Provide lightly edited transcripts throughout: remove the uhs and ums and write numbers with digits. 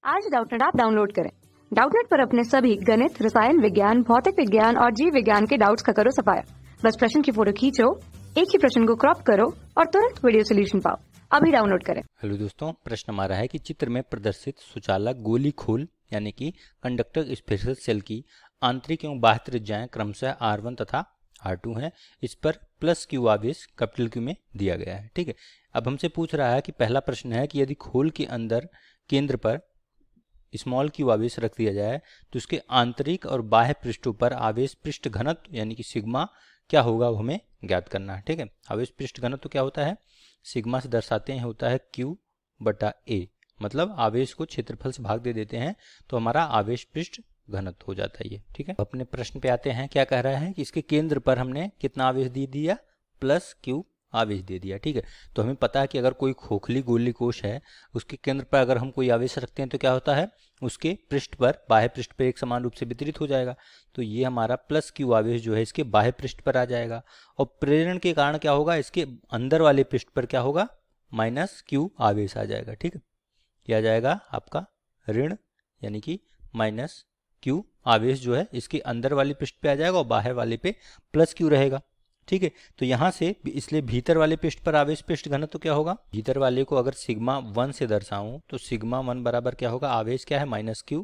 आज Doubtnut app download करें। Doubtnut पर अपने सभी गणित, रसायन विज्ञान, भौतिक विज्ञान और जीव विज्ञान के डाउट्स का करो सफाया। बस प्रश्न की फोटो खींचो, एक ही प्रश्न को क्रॉप करो और तुरंत वीडियो सोल्यूशन पाओ। अभी डाउनलोड करें। हेलो दोस्तों, प्रश्न हमारा है कि चित्र में प्रदर्शित सुचालक गोली खोल यानी कि कंडक्टर स्पेशल सेल की आंतरिक एवं बाह्य त्रिज्याएं क्रमशः R1 तथा R2 हैं। इस पर प्लस क्यू आवेश कैपिटल क्यू में दिया गया है। ठीक है, अब हमसे पूछ रहा है कि पहला प्रश्न है कि यदि खोल के अंदर केंद्र पर स्मॉल क्यू आवेश रख दिया जाए तो उसके आंतरिक और बाह्य पृष्ठों पर आवेश पृष्ठ घनत्व यानी कि सिग्मा क्या होगा वो हमें ज्ञात करना है। ठीक है, आवेश पृष्ठ घनत्व क्या होता है, सिग्मा से दर्शाते हैं, होता है Q बटा A। मतलब आवेश को क्षेत्रफल से भाग दे देते हैं तो हमारा आवेश पृष्ठ घनत्व हो जाता है ये। ठीक है, अपने प्रश्न पे आते हैं। क्या कह रहा है कि इसके केंद्र पर हमने कितना आवेश दे दिया, प्लस Q आवेश दे दिया। ठीक है, तो हमें पता है कि अगर कोई खोखली गोली कोश है उसके केंद्र पर अगर हम कोई आवेश रखते हैं तो क्या होता है, उसके पृष्ठ पर, बाह्य पृष्ठ पर एक समान रूप से वितरित हो जाएगा। तो ये हमारा प्लस Q आवेश जो है इसके बाह्य पृष्ठ पर आ जाएगा और प्रेरण के कारण क्या होगा, इसके अंदर वाले पृष्ठ पर क्या होगा, माइनस Q आवेश आ जाएगा। ठीक है, क्या आ जाएगा आपका ऋण यानी कि माइनस Q आवेश जो है इसके अंदर वाले पृष्ठ पे आ जाएगा और बाहर वाले पे प्लस Q रहेगा। ठीक है, तो यहाँ से इसलिए भीतर वाले पृष्ठ पर आवेश पृष्ठ घनत्व तो क्या होगा, भीतर वाले को अगर सिग्मा 1 से दर्शाऊं तो सिग्मा 1 बराबर क्या होगा, आवेश क्या है माइनस Q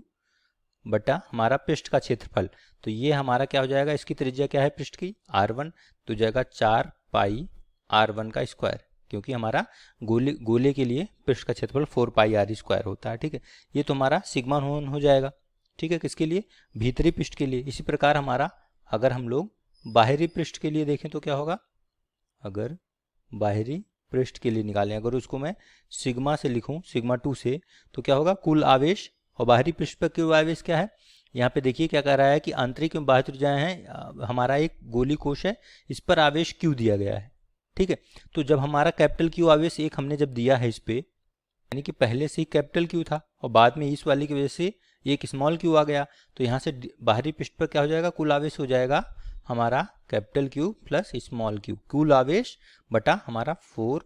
बटा हमारा पृष्ठ का क्षेत्रफल। तो ये हमारा क्या हो जाएगा, इसकी त्रिज्या क्या है पृष्ठ की R1, तो जाएगा 4 पाई R1 का स्क्वायर, क्योंकि हमारा गोले के लिए पृष्ठ का क्षेत्रफल 4 पाई R स्क्वायर होता है। ठीक है, ये तो हमारा सिग्मा 1 हो जाएगा। ठीक है, किसके लिए, भीतरी पृष्ठ के लिए। इसी प्रकार हमारा अगर हम लोग बाहरी पृष्ठ के लिए देखें तो क्या होगा, अगर बाहरी पृष्ठ के लिए निकालें, अगर उसको मैं सिग्मा से लिखूं, सिग्मा 2 से, तो क्या होगा कुल आवेश, और बाहरी पृष्ठ पर कुल आवेश क्या है, यहाँ पे देखिए क्या कह रहा है कि आंतरिक एवं बाह्य त्रिज्याएं हैं। हमारा एक गोली कोश है, इस पर आवेश Q दिया गया है। ठीक है, तो जब हमारा कैपिटल Q आवेश एक हमने जब दिया है इस पे, यानी कि पहले से ही कैपिटल Q था और बाद में इस वाले की वजह से एक स्मॉल Q आ गया, तो यहाँ से बाहरी पृष्ठ पर क्या हो जाएगा, कुल आवेश हो जाएगा हमारा capital Q plus small q, कुल आवेश बटा हमारा 4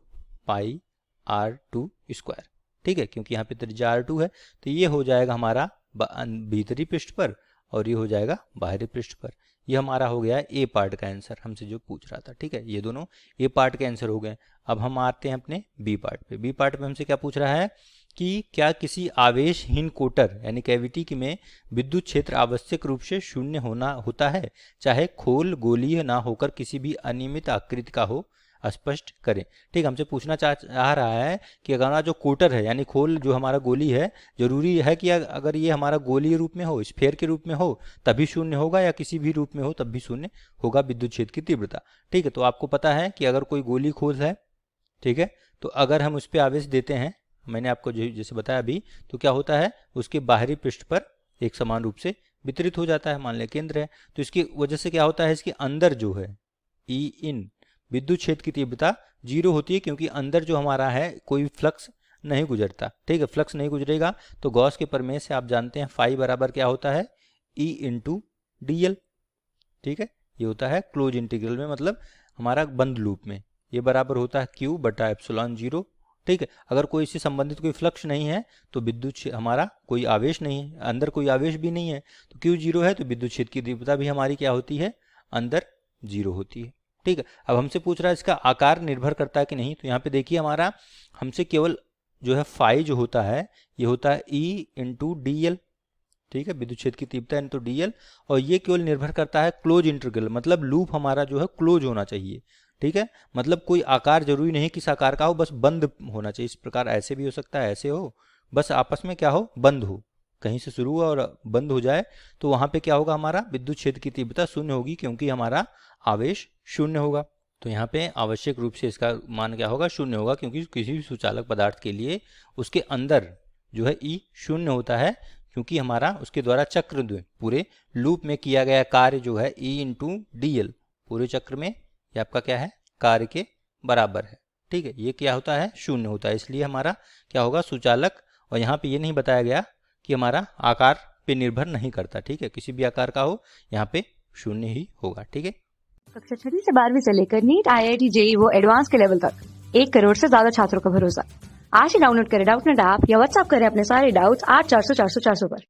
पाई R2 स्क्वायर। ठीक है, क्योंकि यहाँ पे त्रिज्या R2 है तो ये हो जाएगा हमारा भीतरी पृष्ठ पर और ये हो जाएगा बाहरी पृष्ठ पर। ये हमारा हो गया ए पार्ट का आंसर, हमसे जो पूछ रहा था। ठीक है, ये दोनों ए पार्ट के आंसर हो गए। अब हम आते हैं अपने बी पार्ट पे। बी पार्ट पे हमसे क्या पूछ रहा है कि क्या किसी आवेशहीन कोटर यानी कैविटी की में विद्युत क्षेत्र आवश्यक रूप से शून्य होता है, चाहे खोल गोलीय ना होकर किसी भी अनियमित आकृति का हो, स्पष्ट करें। ठीक, हमसे पूछना चाह रहा है कि अगर जो कोटर है यानी खोल जो हमारा गोली है, जरूरी है कि अगर ये हमारा गोलीय रूप में हो, स्फेयर के रूप में हो तभी शून्य होगा, या किसी भी रूप में हो तब भी शून्य होगा विद्युत क्षेत्र की तीव्रता। ठीक है, तो आपको पता है कि अगर कोई गोली खोल है, ठीक है, तो अगर हम उस पर आवेश देते हैं, मैंने आपको जैसे बताया अभी, तो क्या होता है उसके बाहरी पृष्ठ पर एक समान रूप से वितरित हो जाता है। मान लें केंद्र है, तो इसकी वजह से क्या होता है, इसके अंदर जो है ई इन विद्युत क्षेत्र की तीव्रता 0 होती है, क्योंकि अंदर जो हमारा है कोई फ्लक्स नहीं गुजरता। ठीक है, फ्लक्स नहीं गुजरेगा तो गॉस के प्रमेय से आप जानते हैं फाई बराबर क्या होता है, E इंटू DL। ठीक है, ये होता है क्लोज इंटीग्रल में, मतलब हमारा बंद लूप में, ये बराबर होता है Q बटा एप्सिलॉन 0। ठीक है, अगर कोई इससे संबंधित कोई फ्लक्स नहीं है तो विद्युत हमारा कोई आवेश नहीं है, अंदर कोई आवेश भी नहीं है, तो Q 0 है तो विद्युत क्षेत्र की तीव्रता भी हमारी क्या होती है, अंदर 0 होती है। ठीक है, अब हमसे पूछ रहा है इसका आकार निर्भर करता है कि नहीं, तो यहाँ पे देखिए हमारा हमसे केवल जो है फाई जो होता है ये होता है E इंटू DL। ठीक है, विद्युत क्षेत्र की तीव्रता इंटू DL, और ये केवल निर्भर करता है क्लोज इंटीग्रल, मतलब लूप हमारा जो है क्लोज होना चाहिए। ठीक है, मतलब कोई आकार जरूरी नहीं किस आकार का हो, बस बंद होना चाहिए। इस प्रकार ऐसे भी हो सकता है, ऐसे हो, बस आपस में क्या हो, बंद हो, कहीं से शुरू हुआ और बंद हो जाए, तो वहां पे क्या होगा, हमारा विद्युत क्षेत्र की तीव्रता शून्य होगी, क्योंकि हमारा आवेश शून्य होगा। तो यहाँ पे आवश्यक रूप से इसका मान क्या होगा, शून्य होगा, क्योंकि किसी भी सुचालक पदार्थ के लिए उसके अंदर जो है E शून्य होता है, क्योंकि हमारा उसके द्वारा चक्र पूरे लूप में किया गया कार्य जो है E इंटू DL पूरे चक्र में ये आपका क्या है, कार्य के बराबर है। ठीक है, ये क्या होता है, शून्य होता है, इसलिए हमारा क्या होगा सुचालक। और यहाँ पे ये नहीं बताया गया कि हमारा आकार पे निर्भर नहीं करता। ठीक है, किसी भी आकार का हो यहाँ पे शून्य ही होगा। ठीक है, कक्षा 6 से 12वीं से लेकर नीट, IIT, JEE वो एडवांस के लेवल तक 1 करोड़ से ज्यादा छात्रों का भरोसा। आज ही डाउनलोड करें डाउटनेट ऐप या व्हाट्सएप करें अपने सारे डाउट्स 8400 400 400 पर।